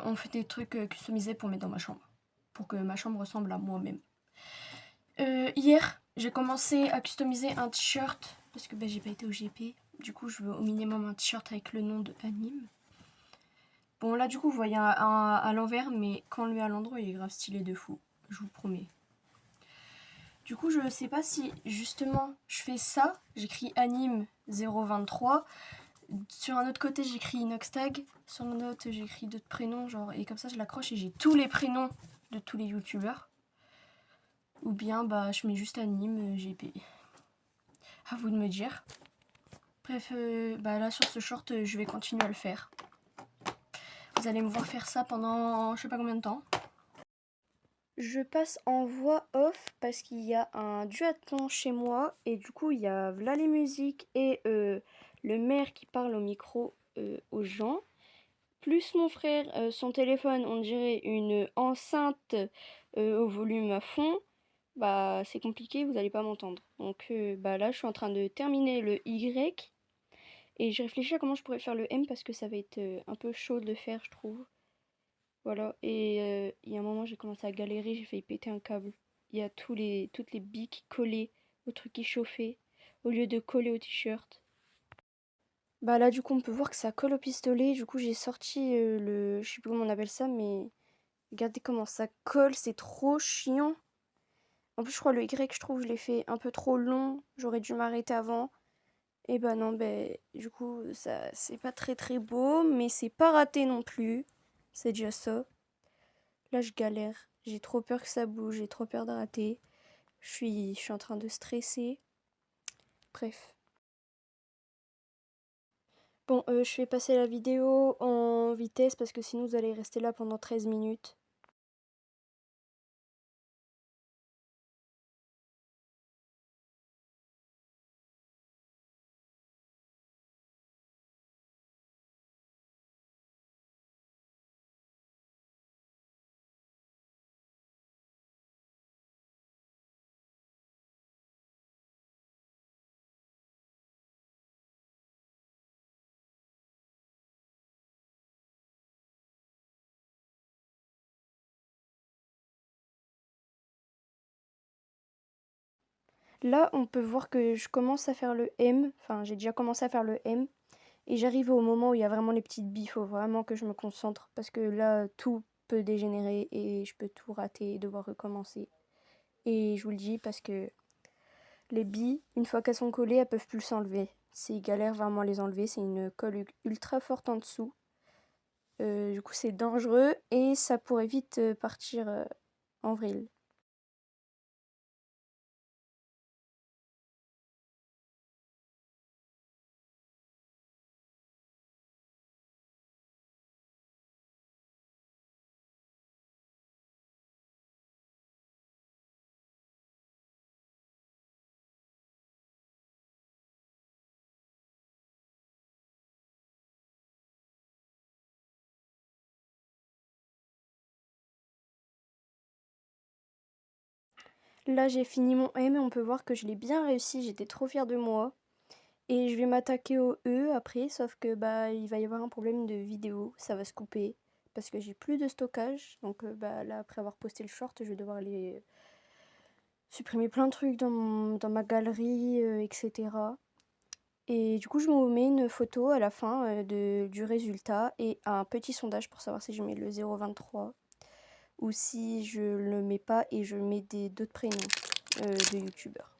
on fait des trucs customisés pour mettre dans ma chambre. Pour que ma chambre ressemble à moi-même. Hier, j'ai commencé à customiser un t-shirt. Parce que j'ai pas été au GP. Du coup, je veux au minimum un t-shirt avec le nom de Anime. Bon, là, du coup, vous voyez à l'envers. Mais quand on le met à l'endroit, il est grave stylé de fou. Je vous promets. Du coup, je sais pas si, justement, je fais ça. J'écris Anime 023. Sur un autre côté, j'écris Inoxtag. Sur un autre, j'écris d'autres prénoms. Genre, et comme ça, je l'accroche et j'ai tous les prénoms de tous les youtubeurs. Ou bien, je mets juste Anime GP. À vous de me dire. Bref, là, sur ce short, je vais continuer à le faire. Vous allez me voir faire ça pendant je sais pas combien de temps. Je passe en voix off parce qu'il y a un duathlon chez moi et du coup il y a là les musiques et le maire qui parle au micro aux gens. Plus mon frère, son téléphone, on dirait une enceinte au volume à fond. C'est compliqué, vous n'allez pas m'entendre. Donc là je suis en train de terminer le Y et j'ai réfléchi à comment je pourrais faire le M parce que ça va être un peu chaud de le faire je trouve. Voilà, et il y a un moment, j'ai commencé à galérer, j'ai failli péter un câble. Il y a toutes les billes qui collaient au truc qui chauffait, au lieu de coller au t-shirt. Là, du coup, on peut voir que ça colle au pistolet. Du coup, j'ai sorti je sais plus comment on appelle ça, mais regardez comment ça colle, c'est trop chiant. En plus, je crois le Y, je trouve, je l'ai fait un peu trop long. J'aurais dû m'arrêter avant. Et non, du coup, ça, c'est pas très très beau, mais c'est pas raté non plus. C'est déjà ça. Là, je galère. J'ai trop peur que ça bouge. J'ai trop peur de rater. Je suis en train de stresser. Bref. Bon, je vais passer la vidéo en vitesse parce que sinon vous allez rester là pendant 13 minutes. Là, on peut voir que je commence à faire le M. Enfin, j'ai déjà commencé à faire le M. Et j'arrive au moment où il y a vraiment les petites billes. Il faut vraiment que je me concentre. Parce que là, tout peut dégénérer et je peux tout rater et devoir recommencer. Et je vous le dis parce que les billes, une fois qu'elles sont collées, elles peuvent plus s'enlever. C'est galère vraiment à les enlever. C'est une colle ultra forte en dessous. Du coup, c'est dangereux et ça pourrait vite partir en vrille. Là, j'ai fini mon M et on peut voir que je l'ai bien réussi. J'étais trop fière de moi. Et je vais m'attaquer au E après, sauf que il va y avoir un problème de vidéo. Ça va se couper parce que j'ai plus de stockage. Donc là, après avoir posté le short, je vais devoir aller supprimer plein de trucs dans ma galerie, etc. Et du coup, je vous mets une photo à la fin du résultat et un petit sondage pour savoir si je mets le 0,23 ou si je le mets pas et je mets d'autres prénoms de youtubeurs.